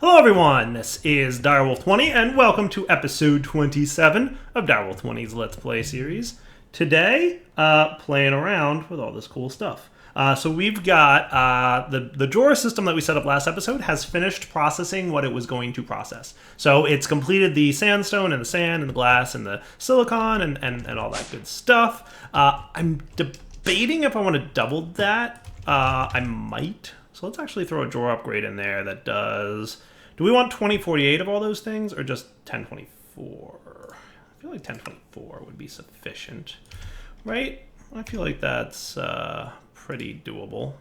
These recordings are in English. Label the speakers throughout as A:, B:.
A: Hello everyone, this is Direwolf20 and welcome to episode 27 of Direwolf20's Let's Play series. Today, playing around with all this cool stuff. So we've got the drawer system that we set up last episode has finished processing what it was going to process. So it's completed the sandstone and the sand and the glass and the silicon and all that good stuff. I'm debating if I want to double that. I might. So let's actually throw a drawer upgrade in there that does... Do we want 2048 of all those things or just 1024? I feel like 1024 would be sufficient, right? I feel like that's pretty doable.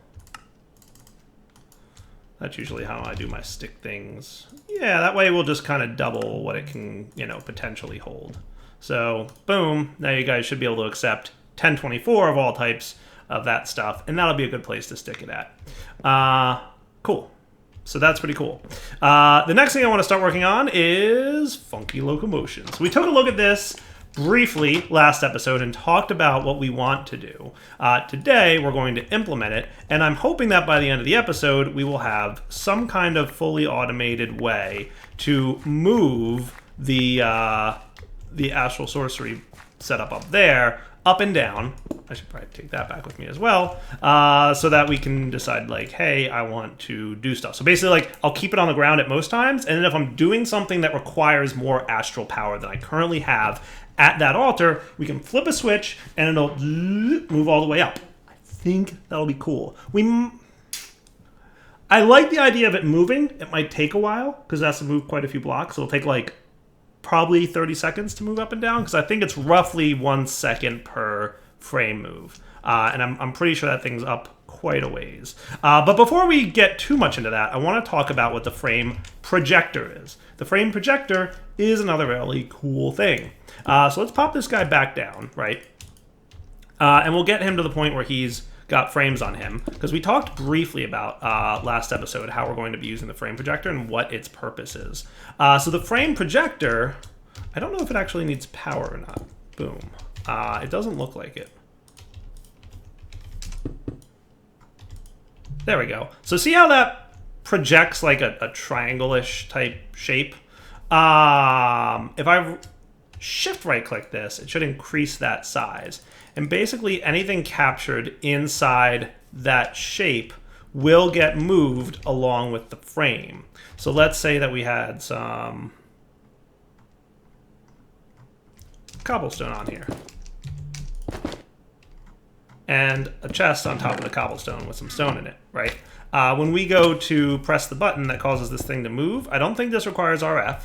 A: That's usually how I do my stick things. Yeah, that way we'll just kind of double what it can, potentially hold. So, boom, now you guys should be able to accept 1024 of all types of that stuff, and that'll be a good place to stick it at. Cool. So that's pretty cool. The next thing I want to start working on is funky locomotion. So we took a look at this briefly last episode and talked about what we want to do. Today we're going to implement it, and I'm hoping that by the end of the episode we will have some kind of fully automated way to move the Astral Sorcery setup up there up and down. I should probably take that back with me as well, so that we can decide, like, hey, I want to do stuff. So basically, like, I'll keep it on the ground at most times, and then if I'm doing something that requires more astral power than I currently have at that altar, we can flip a switch, and it'll move all the way up. I think that'll be cool. I like the idea of it moving. It might take a while, because it has to move quite a few blocks. It'll take, like, probably 30 seconds to move up and down, because I think it's roughly 1 second per frame move. And I'm pretty sure that thing's up quite a ways. But before we get too much into that, I want to talk about what the frame projector is. The frame projector is another really cool thing. So let's pop this guy back down, right? And we'll get him to the point where he's got frames on him, because we talked briefly about last episode how we're going to be using the frame projector and what its purpose is. So the frame projector, I don't know if it actually needs power or not. Boom. It doesn't look like it. There we go. So see how that projects like a triangle-ish type shape? If I shift right-click this, it should increase that size. And basically anything captured inside that shape will get moved along with the frame. So let's say that we had some cobblestone on here. And a chest on top of the cobblestone with some stone in it, right? When we go to press the button that causes this thing to move, I don't think this requires RF.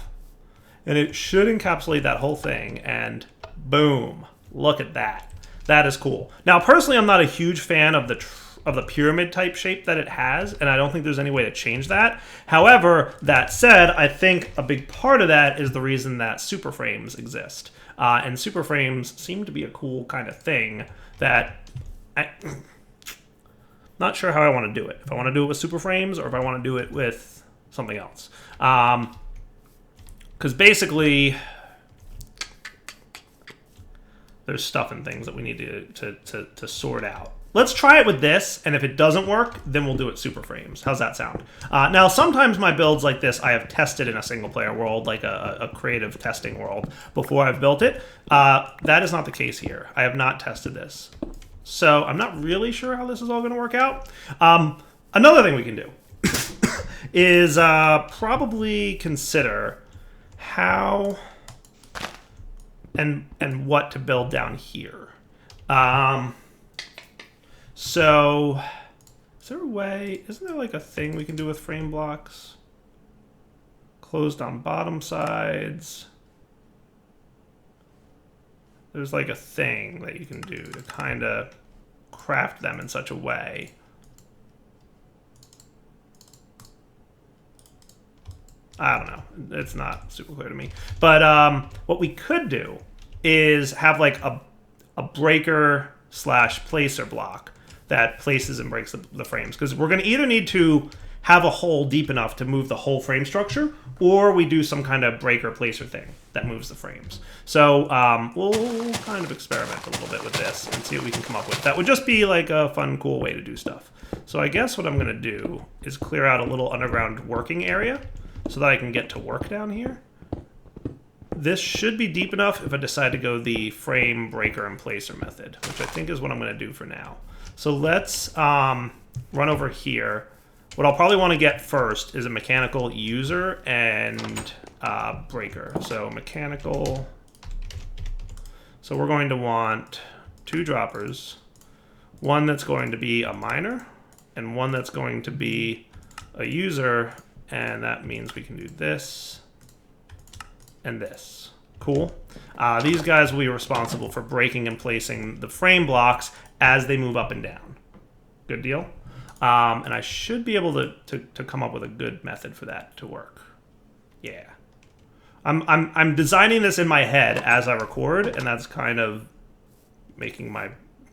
A: And it should encapsulate that whole thing, and boom, look at that. That is cool. Now, personally, I'm not a huge fan of the pyramid type shape that it has, and I don't think there's any way to change that. However, that said, I think a big part of that is the reason that super frames exist. And super frames seem to be a cool kind of thing that not sure how I want to do it. If I want to do it with super frames or if I want to do it with something else. Because basically, there's stuff and things that we need to sort out. Let's try it with this, and if it doesn't work, then we'll do it super frames. How's that sound? Now, sometimes my builds like this I have tested in a single-player world, like a creative testing world, before I've built it. That is not the case here. I have not tested this. So I'm not really sure how this is all going to work out. Another thing we can do is probably consider how and what to build down here. So is there a way, isn't there like a thing we can do with frame blocks? Closed on bottom sides. There's like a thing that you can do to kind of craft them in such a way. I don't know. It's not super clear to me. But what we could do is have like a breaker / placer block that places and breaks the frames. Because we're going to either need to have a hole deep enough to move the whole frame structure, or we do some kind of breaker placer thing that moves the frames. So we'll kind of experiment a little bit with this and see what we can come up with. That would just be like a fun, cool way to do stuff. So I guess what I'm going to do is clear out a little underground working area so that I can get to work down here. This should be deep enough if I decide to go the frame breaker and placer method, which I think is what I'm going to do for now. So let's run over here. What I'll probably want to get first is a mechanical user and breaker. So mechanical. So we're going to want 2 droppers, one that's going to be a miner, and one that's going to be a user, and that means we can do this and this. Cool. These guys will be responsible for breaking and placing the frame blocks as they move up and down. Good deal. And I should be able to come up with a good method for that to work. Yeah. I'm designing this in my head as I record, and that's kind of making my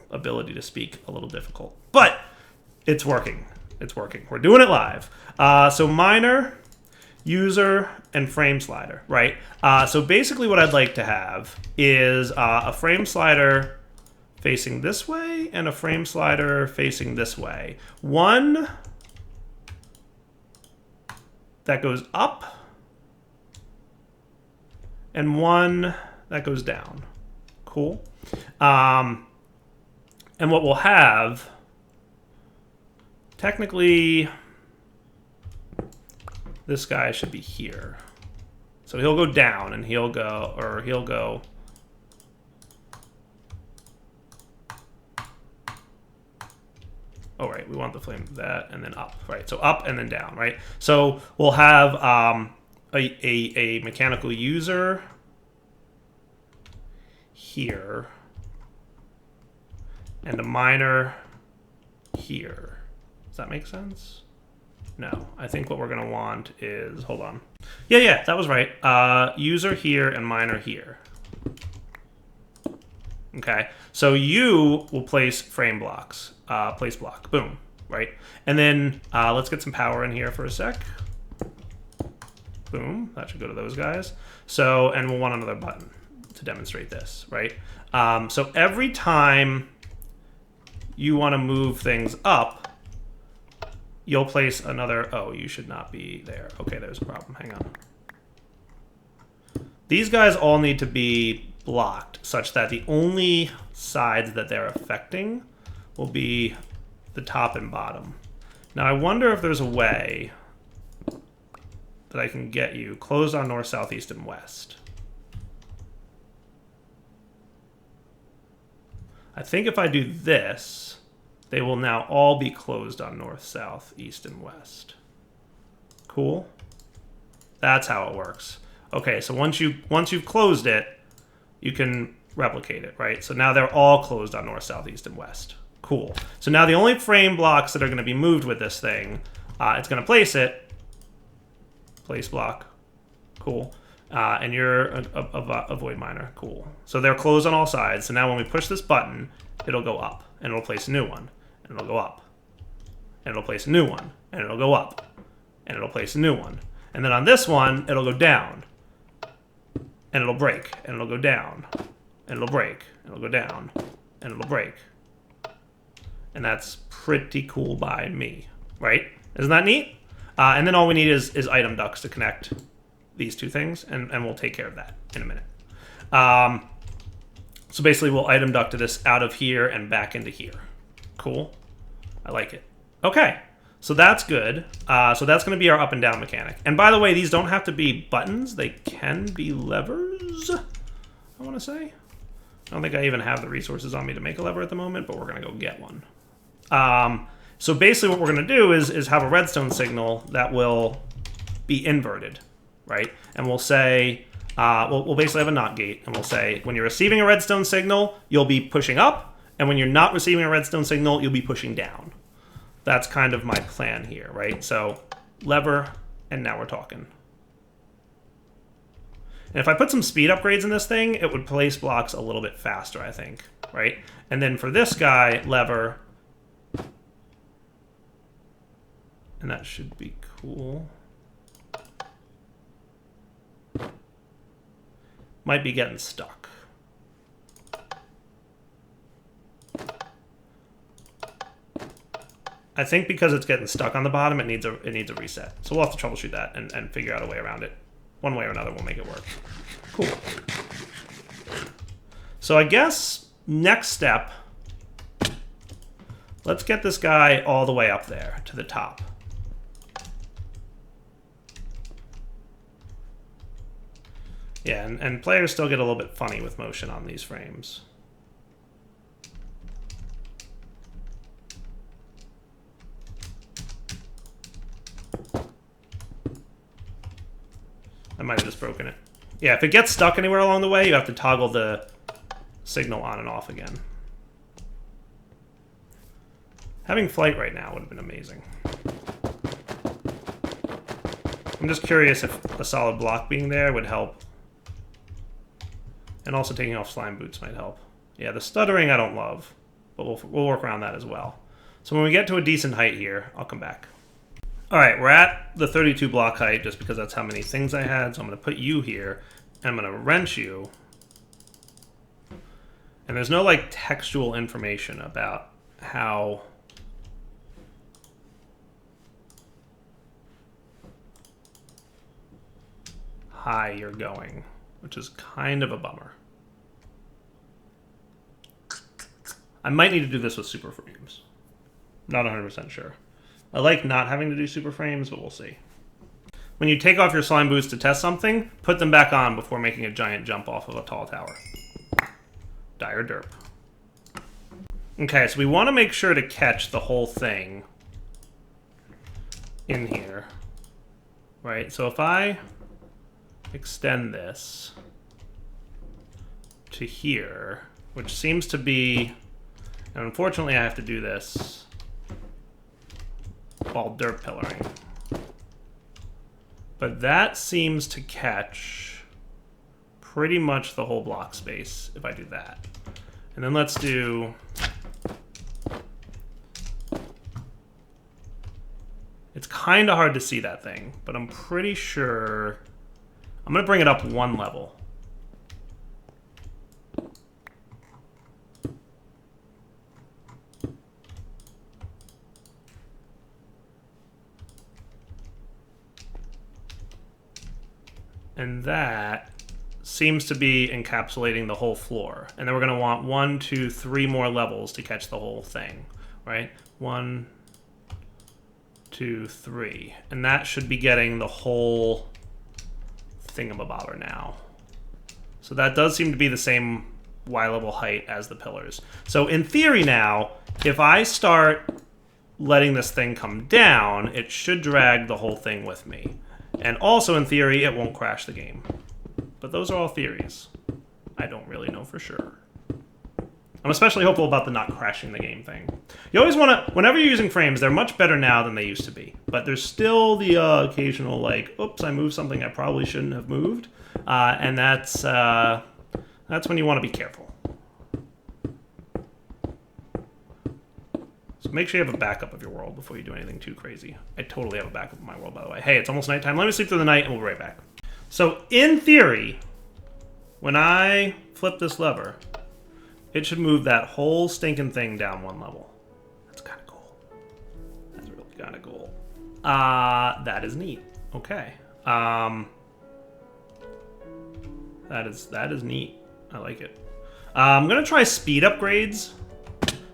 A: ability to speak a little difficult. But it's working. It's working. We're doing it live. So miner, user, and frame slider, right? So basically what I'd like to have is a frame slider facing this way and a frame slider facing this way. One that goes up and one that goes down. Cool. And what we'll have, technically, this guy should be here. So he'll go down and he'll go, oh, right, we want the flame that and then up, right? So up and then down, right? So we'll have a mechanical user here and a miner here. Does that make sense? No, I think what we're gonna want is, hold on. Yeah, that was right. User here and miner here. Okay, so you will place frame blocks, place block, boom, right? And then let's get some power in here for a sec. Boom, that should go to those guys. So, and we'll want another button to demonstrate this, right? So every time you want to move things up, you'll place another, oh, you should not be there. Okay, there's a problem, hang on. These guys all need to be blocked such that the only sides that they're affecting will be the top and bottom. Now I wonder if there's a way that I can get you closed on north, south, east, and west. I think if I do this, they will now all be closed on north, south, east, and west. Cool. That's how it works. Okay, so once you've closed it, you can replicate it, right? So now they're all closed on north, south, east, and west. Cool. So now the only frame blocks that are going to be moved with this thing, it's going to place it. Place block. Cool. And you're a void miner. Cool. So they're closed on all sides. So now when we push this button, it'll go up. And it'll place a new one. And it'll go up. And it'll place a new one. And it'll go up. And it'll place a new one. And then on this one, it'll go down. And it'll break. And it'll go down. And it'll break. And it'll go down. And it'll break. And that's pretty cool by me. Right? Isn't that neat? And then all we need is item ducts to connect these two things, and we'll take care of that in a minute. So basically, we'll item duct this out of here and back into here. Cool. I like it. Okay, so that's good. So that's going to be our up and down mechanic. And by the way, these don't have to be buttons. They can be levers, I want to say. I don't think I even have the resources on me to make a lever at the moment, but we're going to go get one. So basically what we're going to do is have a redstone signal that will be inverted, right? And we'll say, we'll basically have a NOT gate, and we'll say, when you're receiving a redstone signal, you'll be pushing up, and when you're not receiving a redstone signal, you'll be pushing down. That's kind of my plan here, right? So lever, and now we're talking. And if I put some speed upgrades in this thing, it would place blocks a little bit faster, I think, right? And then for this guy, lever, and that should be cool. Might be getting stuck. I think because it's getting stuck on the bottom, it needs a reset. So we'll have to troubleshoot that and figure out a way around it. One way or another, we'll make it work. Cool. So I guess next step, let's get this guy all the way up there to the top. Yeah, and players still get a little bit funny with motion on these frames. I might have just broken it. Yeah, if it gets stuck anywhere along the way, you have to toggle the signal on and off again. Having flight right now would have been amazing. I'm just curious if a solid block being there would help. And also taking off slime boots might help. Yeah, the stuttering I don't love, but we'll work around that as well. So when we get to a decent height here, I'll come back. All right, we're at the 32 block height just because that's how many things I had. So I'm going to put you here, and I'm going to wrench you. And there's no like textual information about how high you're going, which is kind of a bummer. I might need to do this with super frames. Not 100% sure. I like not having to do super frames, but we'll see. When you take off your slime boots to test something, put them back on before making a giant jump off of a tall tower. Dire derp. Okay, so we want to make sure to catch the whole thing in here. Right, so if I extend this to here, which seems to be, and unfortunately I have to do this while dirt pillaring. But that seems to catch pretty much the whole block space if I do that. And then let's do, it's kind of hard to see that thing, but I'm pretty sure, I'm going to bring it up one level. And that seems to be encapsulating the whole floor. And then we're going to want 1, 2, 3 more levels to catch the whole thing, right? 1, 2, 3. And that should be getting the whole thingamabobber now. So that does seem to be the same Y level height as the pillars. So in theory now, if I start letting this thing come down, it should drag the whole thing with me. And also, in theory, it won't crash the game. But those are all theories. I don't really know for sure. I'm especially hopeful about the not crashing the game thing. You always want to, whenever you're using frames, they're much better now than they used to be. But there's still the occasional, like, oops, I moved something I probably shouldn't have moved. And that's when you want to be careful. So make sure you have a backup of your world before you do anything too crazy. I totally have a backup of my world, by the way. Hey, it's almost nighttime. Let me sleep through the night, and we'll be right back. So in theory, when I flip this lever, it should move that whole stinking thing down one level. That's kind of cool. That's really kind of cool. That is neat. Okay. That is neat. I like it. I'm gonna try speed upgrades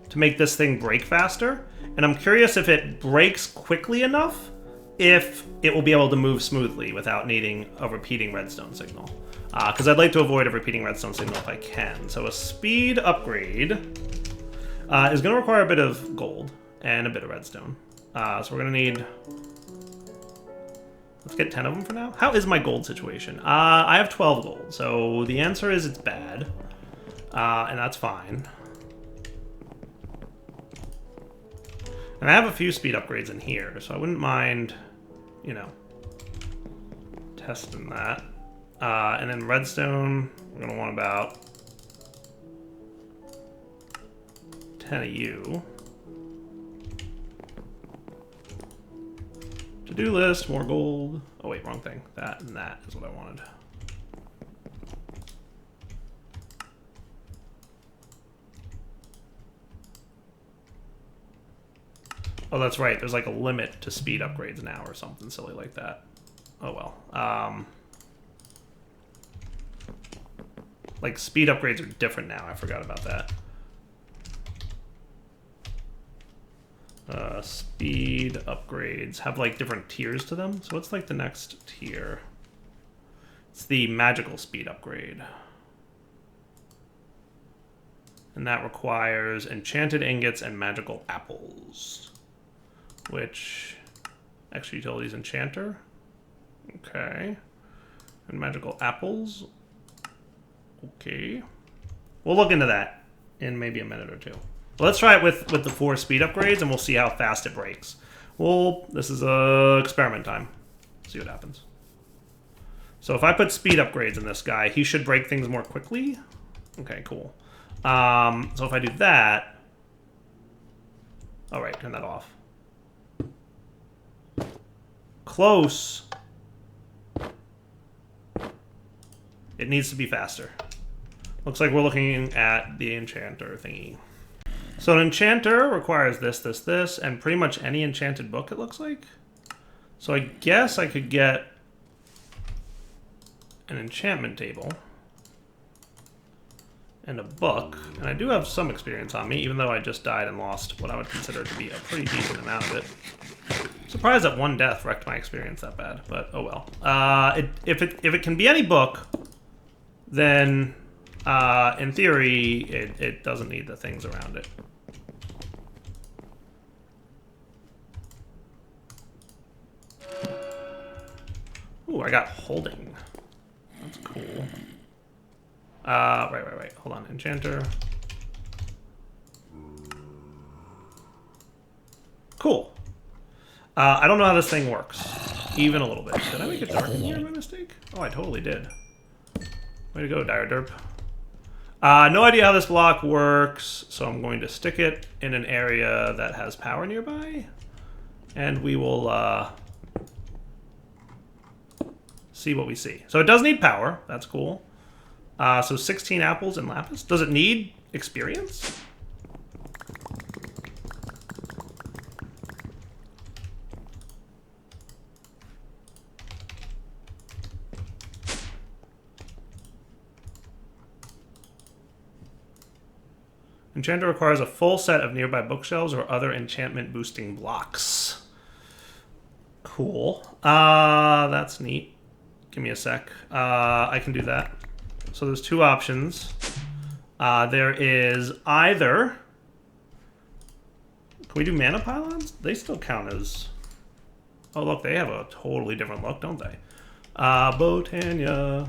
A: to make this thing break faster, and I'm curious if it breaks quickly enough, if it will be able to move smoothly without needing a repeating redstone signal. Because I'd like to avoid a repeating redstone signal if I can. So a speed upgrade is going to require a bit of gold and a bit of redstone. So we're going to need, let's get 10 of them for now. How is my gold situation? I have 12 gold, so the answer is it's bad, and that's fine. And I have a few speed upgrades in here, so I wouldn't mind, you know, testing that. And then redstone, we're going to want about 10 of you. To-do list, more gold. Oh wait, wrong thing. That and that is what I wanted. Oh, that's right. There's like a limit to speed upgrades now or something silly like that. Oh, well. Like, speed upgrades are different now. I forgot about that. Speed upgrades have, like, different tiers to them. So what's, like, the next tier? It's the magical speed upgrade. And that requires enchanted ingots and magical apples. Which... Extra utilities enchanter. Okay. And magical apples. Okay. We'll look into that in maybe a minute or two. Well, let's try it with the 4 speed upgrades, and we'll see how fast it breaks. Well, this is experiment time. See what happens. So if I put speed upgrades in this guy, he should break things more quickly. Okay, cool. So if I do that... All right, turn that off. Close. It needs to be faster. Looks like we're looking at the enchanter thingy. So an enchanter requires this, this, this, and pretty much any enchanted book, it looks like. So I guess I could get an enchantment table and a book. And I do have some experience on me, even though I just died and lost what I would consider to be a pretty decent amount of it. Surprised that 1 death wrecked my experience that bad, but oh well. If it can be any book, then in theory it doesn't need the things around it. Ooh, I got holding. That's cool. Right. Hold on, enchanter. Cool. I don't know how this thing works, even a little bit. Did I make it dark in here by mistake? Oh, I totally did. Way to go, Dire Derp. No idea how this block works, so I'm going to stick it in an area that has power nearby. And we will see what we see. So it does need power. That's cool. So 16 apples and lapis. Does it need experience? Enchanter requires a full set of nearby bookshelves or other enchantment boosting blocks. Cool. That's neat. Give me a sec. I can do that. So there's 2 options. There is either... Can we do mana pylons? They still count as... Oh, look, they have a totally different look, don't they? Botania...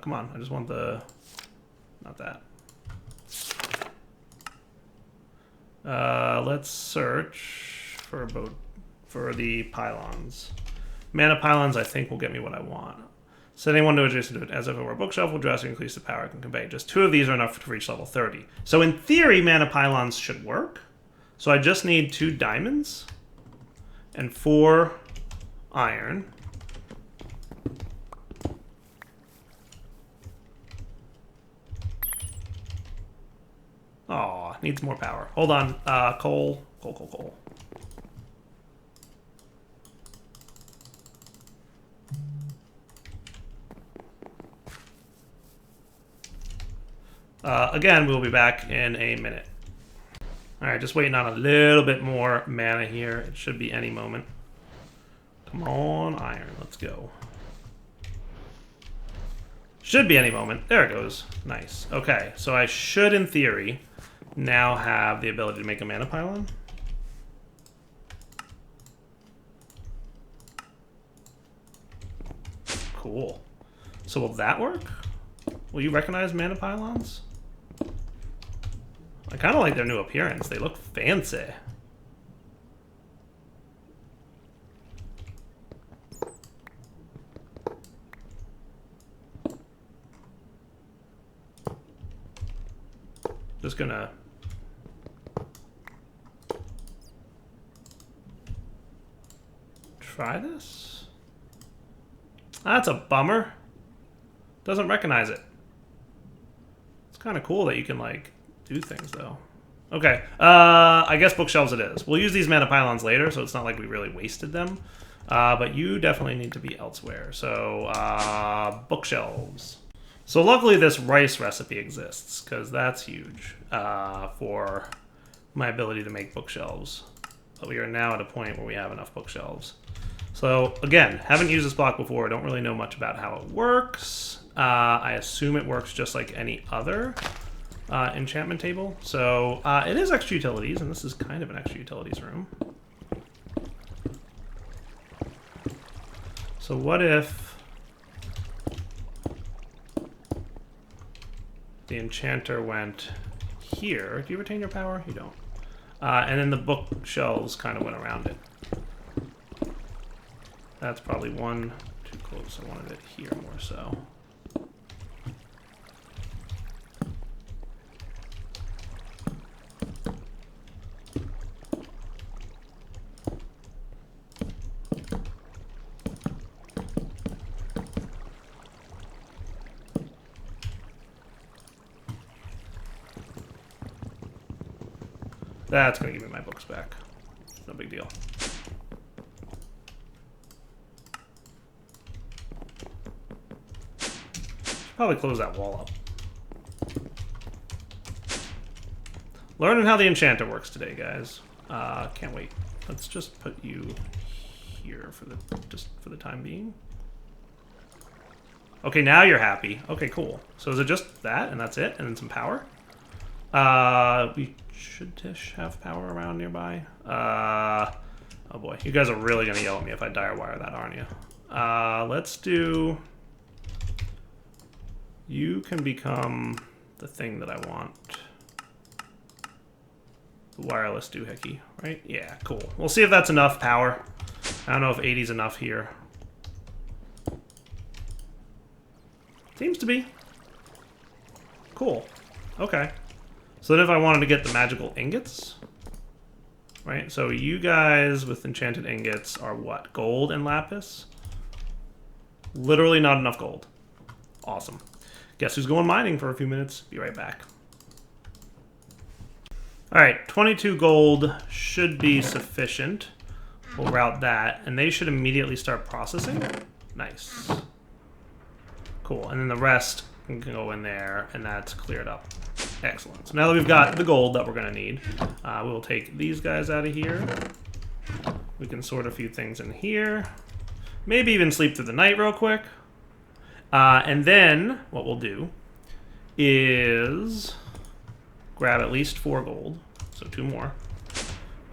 A: Come on, I just want the... Not that. Let's search for the pylons. Mana pylons, I think, will get me what I want. Setting one to adjacent to it as if it were a bookshelf will drastically increase the power it can convey. Just 2 of these are enough to reach level 30. So in theory, mana pylons should work. So I just need 2 diamonds and 4 iron. Aw, needs more power. Hold on. Coal. Again, we'll be back in a minute. Alright, just waiting on a little bit more mana here. It should be any moment. Come on, iron. Let's go. Should be any moment. There it goes. Nice. Okay, so I should, in theory, now have the ability to make a mana pylon. Cool. So will that work? Will you recognize mana pylons? I kind of like their new appearance. They look fancy. Just gonna... try this? That's a bummer. Doesn't recognize it. kind of cool that you can, like, do things, though. Okay, I guess bookshelves it is. We'll use these mana pylons later, so it's not like we really wasted them. But you definitely need to be elsewhere. So, bookshelves. So luckily this rice recipe exists, because that's huge for my ability to make bookshelves. But we are now at a point where we have enough bookshelves. So again, haven't used this block before, don't really know much about how it works. I assume it works just like any other enchantment table. So it is extra utilities, and this is kind of an extra utilities room. So what if the enchanter went here? Do you retain your power? You don't. And then the bookshelves kind of went around it. That's probably one too close. I wanted it here more so. That's going to give me my books back. No big deal. Probably close that wall up. Learning how the enchanter works today, guys. Can't wait. Let's just put you here for the time being. Okay, now you're happy. Okay, cool. So is it just that and that's it, and then some power? We should have power around nearby. Oh boy, you guys are really gonna yell at me if I dire wire that, aren't you? Let's do. You can become the thing that I want. The wireless doohickey, right? Yeah, cool. We'll see if that's enough power. I don't know if 80's enough here. Seems to be. Cool. Okay. So then if I wanted to get the magical ingots, right? So you guys with enchanted ingots are what? Gold and lapis? Literally not enough gold. Awesome. Guess who's going mining for a few minutes? Be right back. All right, 22 gold should be sufficient. We'll route that, and they should immediately start processing. Nice. Cool, and then the rest can go in there, and that's cleared up. Excellent. So now that we've got the gold that we're going to need, we'll take these guys out of here. We can sort a few things in here. Maybe even sleep through the night real quick. And then what we'll do is grab at least 4 gold, so 2 more.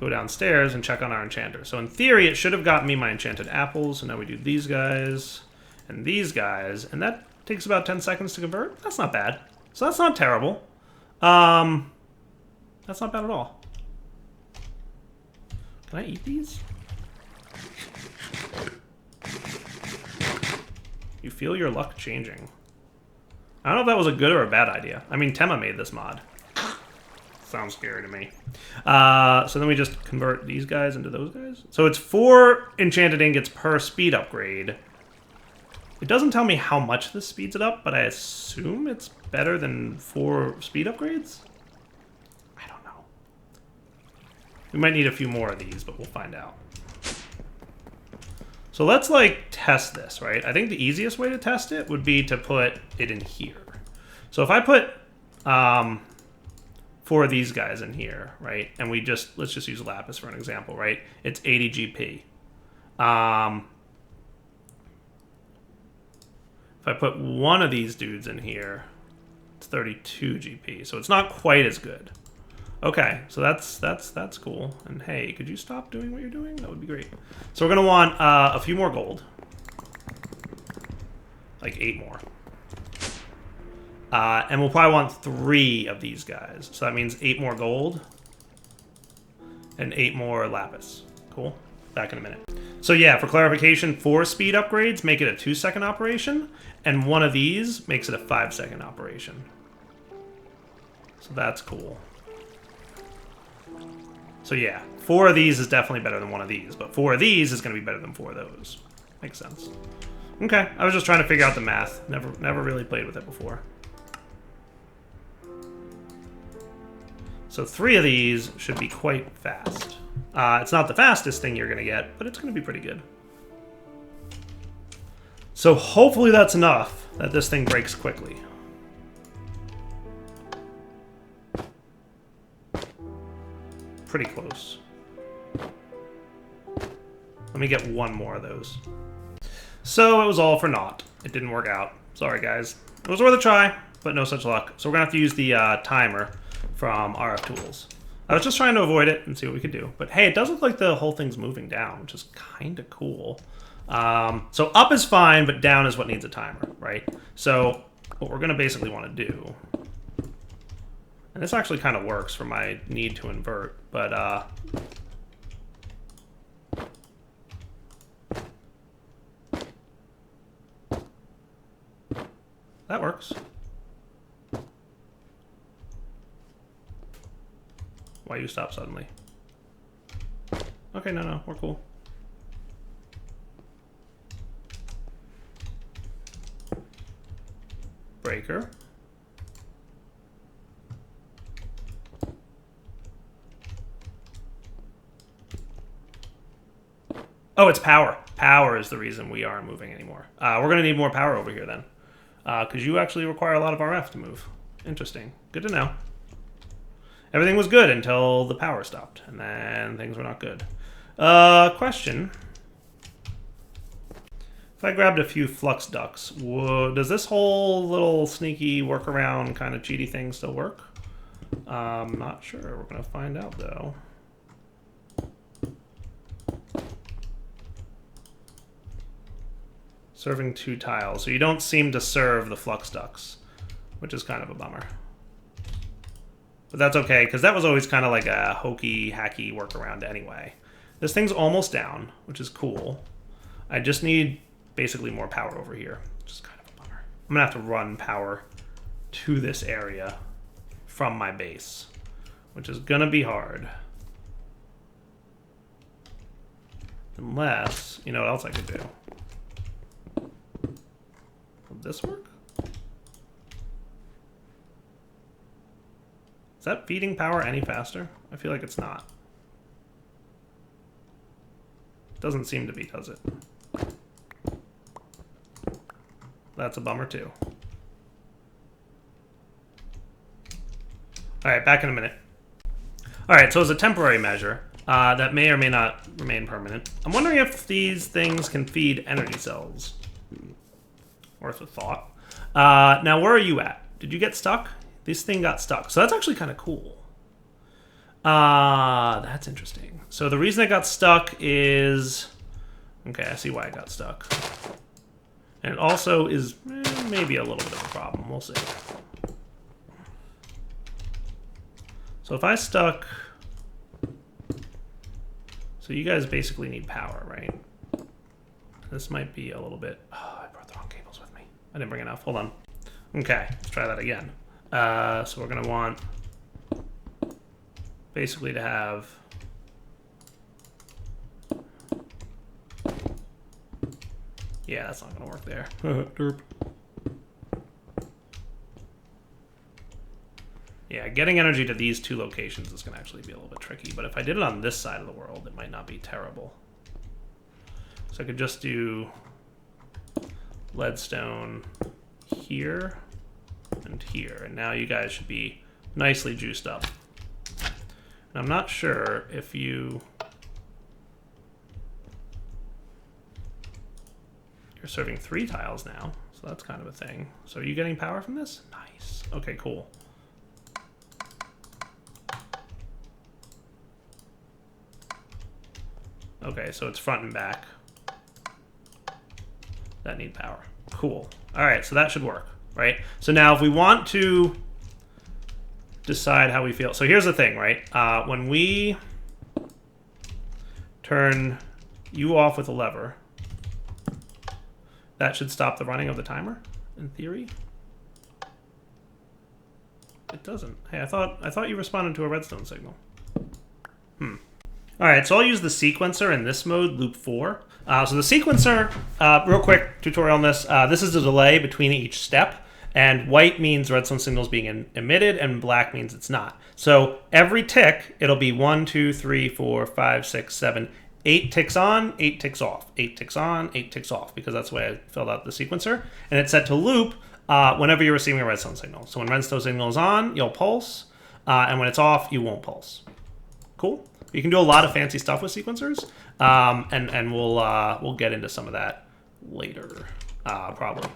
A: Go downstairs and check on our enchanter. So in theory, it should have gotten me my enchanted apples. So now we do these guys and these guys, and that takes about 10 seconds to convert. That's not bad. So that's not terrible. That's not bad at all. Can I eat these? You feel your luck changing. I don't know if that was a good or a bad idea. I mean, Tema made this mod. Sounds scary to me. So then we just convert these guys into those guys. So it's 4 enchanted ingots per speed upgrade. It doesn't tell me how much this speeds it up, but I assume it's better than 4 speed upgrades? I don't know. We might need a few more of these, but we'll find out. So let's, like, test this, right? I think the easiest way to test it would be to put it in here. So if I put 4 of these guys in here, right? And we just, let's just use Lapis for an example, right? It's 80 GP. If I put one of these dudes in here, it's 32 GP. So it's not quite as good. Okay, so that's cool. And hey, could you stop doing what you're doing? That would be great. So we're gonna want a few more gold, like 8 more, and we'll probably want 3 of these guys. So that means 8 more gold and 8 more lapis. Cool. Back in a minute. So yeah, for clarification, 4 speed upgrades make it a 2-second operation, and 1 of these makes it a 5-second operation. So that's cool. So yeah, 4 of these is definitely better than 1 of these, but 4 of these is going to be better than 4 of those. Makes sense. Okay, I was just trying to figure out the math. Never really played with it before. So 3 of these should be quite fast. It's not the fastest thing you're going to get, but it's going to be pretty good. So hopefully that's enough that this thing breaks quickly. Pretty close. Let me get one more of those. So it was all for naught. It didn't work out. Sorry, guys. It was worth a try, but no such luck. So we're going to have to use the timer from RF Tools. I was just trying to avoid it and see what we could do. But hey, it does look like the whole thing's moving down, which is kind of cool. So up is fine, but down is what needs a timer, right? So what we're going to basically want to do, and this actually kind of works for my need to invert, but that works. Why you stop suddenly? Okay, no, we're cool. Breaker. Oh, it's power. Power is the reason we aren't moving anymore. We're going to need more power over here then. Because you actually require a lot of RF to move. Interesting. Good to know. Everything was good until the power stopped, and then things were not good. Question. If I grabbed a few flux ducts, does this whole little sneaky workaround kind of cheaty thing still work? I'm not sure. We're going to find out, though. Serving 2 tiles. So you don't seem to serve the flux ducts, which is kind of a bummer. But that's okay, because that was always kind of like a hokey, hacky workaround anyway. This thing's almost down, which is cool. I just need basically more power over here, which is kind of a bummer. I'm going to have to run power to this area from my base, which is going to be hard. Unless, you know what else I could do? Will this work? Is that feeding power any faster? I feel like it's not. Doesn't seem to be, does it? That's a bummer too. Alright, back in a minute. Alright, so as a temporary measure, that may or may not remain permanent. I'm wondering if these things can feed energy cells. Worth a thought. Now, where are you at? Did you get stuck? This thing got stuck. So that's actually kind of cool. That's interesting. So the reason it got stuck is... Okay, I see why it got stuck. And it also is maybe a little bit of a problem. We'll see. So if I stuck... So you guys basically need power, right? This might be a little bit... Oh, I brought the wrong cables with me. I didn't bring enough. Hold on. Okay, let's try that again. So we're going to want basically to have... Yeah, that's not going to work there. Derp. Yeah, getting energy to these 2 locations is going to actually be a little bit tricky. But if I did it on this side of the world, it might not be terrible. So I could just do leadstone here and here. And now you guys should be nicely juiced up. And I'm not sure if you... You're serving 3 tiles now, so that's kind of a thing. So are you getting power from this? Nice. Okay, cool. Okay, so it's front and back that need power. Cool. All right, so that should work, right? So now if we want to decide how we feel. So here's the thing, right? When we turn you off with a lever, that should stop the running of the timer, in theory. It doesn't. Hey, I thought you responded to a redstone signal. All right, so I'll use the sequencer in this mode, loop 4. So the sequencer, real quick tutorial on this. This is the delay between each step. And white means redstone signal is being emitted, and black means it's not. So every tick, it'll be 1, 2, 3, 4, 5, 6, 7, 8 ticks on, 8 ticks off, 8 ticks on, 8 ticks off, because that's the way I filled out the sequencer. And it's set to loop whenever you're receiving a redstone signal. So when redstone signal is on, you'll pulse, and when it's off, you won't pulse. Cool. You can do a lot of fancy stuff with sequencers, and we'll get into some of that later, probably.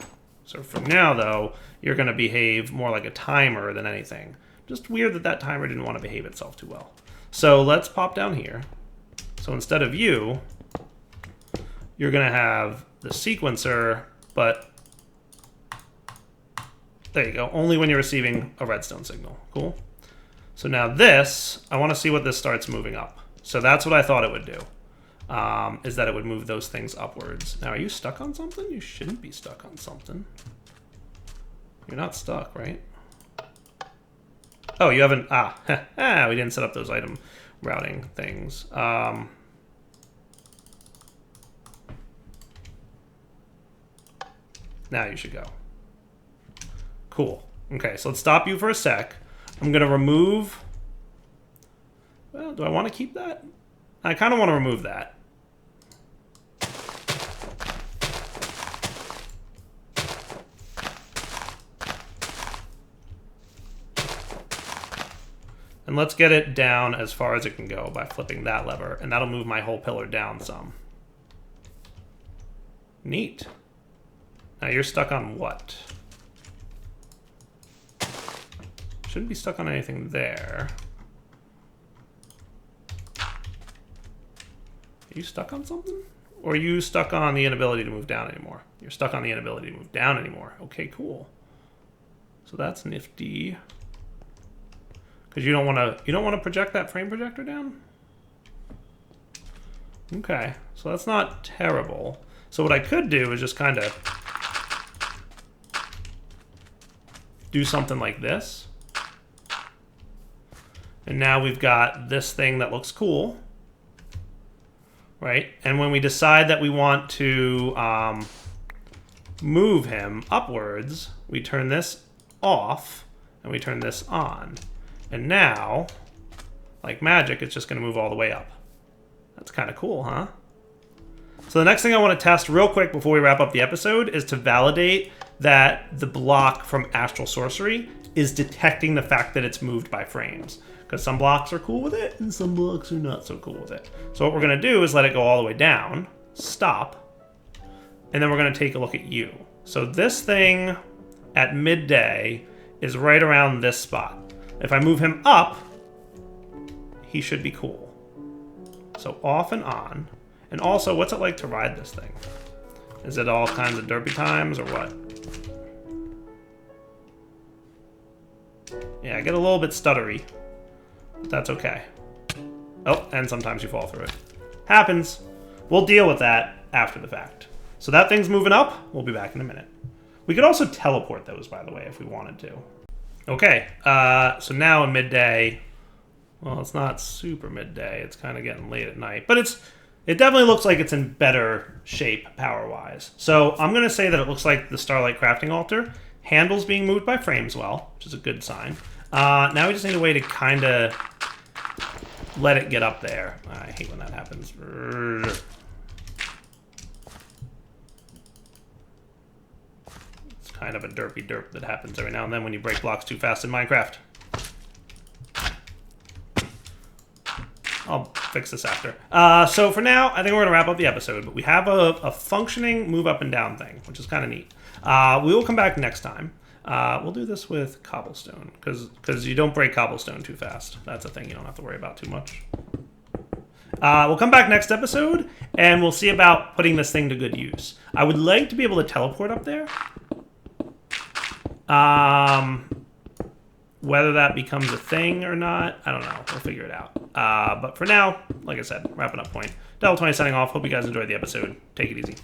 A: So for now, though, you're going to behave more like a timer than anything. Just weird that that timer didn't want to behave itself too well. So let's pop down here. So instead of you, you're going to have the sequencer, but there you go, only when you're receiving a redstone signal. Cool. So now this, I want to see what this starts moving up. So that's what I thought it would do, is that it would move those things upwards. Now, are you stuck on something? You shouldn't be stuck on something. You're not stuck, right? Oh, you haven't, we didn't set up those item routing things. Now you should go. Cool. Okay, so let's stop you for a sec. I'm going to remove... Well, do I want to keep that? I kind of want to remove that. And let's get it down as far as it can go by flipping that lever, and that'll move my whole pillar down some. Neat. Now you're stuck on what? Shouldn't be stuck on anything there. Are you stuck on something? Or are you stuck on the inability to move down anymore? You're stuck on the inability to move down anymore. Okay, cool. So that's nifty. Because you don't want to project that frame projector down? Okay, so that's not terrible. So what I could do is just kind of do something like this. And now we've got this thing that looks cool, right? And when we decide that we want to move him upwards, we turn this off and we turn this on. And now, like magic, it's just going to move all the way up. That's kind of cool, huh? So the next thing I want to test real quick before we wrap up the episode is to validate that the block from Astral Sorcery is detecting the fact that it's moved by frames. Because some blocks are cool with it, and some blocks are not so cool with it. So what we're going to do is let it go all the way down, stop, and then we're going to take a look at you. So this thing at midday is right around this spot. If I move him up, he should be cool. So off and on. And also, what's it like to ride this thing? Is it all kinds of derpy times or what? Yeah, I get a little bit stuttery. But that's okay. Oh, and sometimes you fall through it. Happens. We'll deal with that after the fact. So that thing's moving up. We'll be back in a minute. We could also teleport those, by the way, if we wanted to. Okay, so now in midday, well, it's not super midday. It's kind of getting late at night, but it definitely looks like it's in better shape power-wise. So I'm going to say that it looks like the Starlight Crafting Altar handles being moved by frames well, which is a good sign. Now we just need a way to kind of let it get up there. I hate when that happens. It's kind of a derpy derp that happens every now and then when you break blocks too fast in Minecraft. I'll fix this after. So for now, I think we're going to wrap up the episode, but we have a functioning move up and down thing, which is kind of neat. We will come back next time. We'll do this with cobblestone, because you don't break cobblestone too fast. That's a thing you don't have to worry about too much. We'll come back next episode, and we'll see about putting this thing to good use. I would like to be able to teleport up there. Whether that becomes a thing or not, I don't know. We'll figure it out. But for now, like I said, wrapping up point. Devil20 signing off. Hope you guys enjoyed the episode. Take it easy.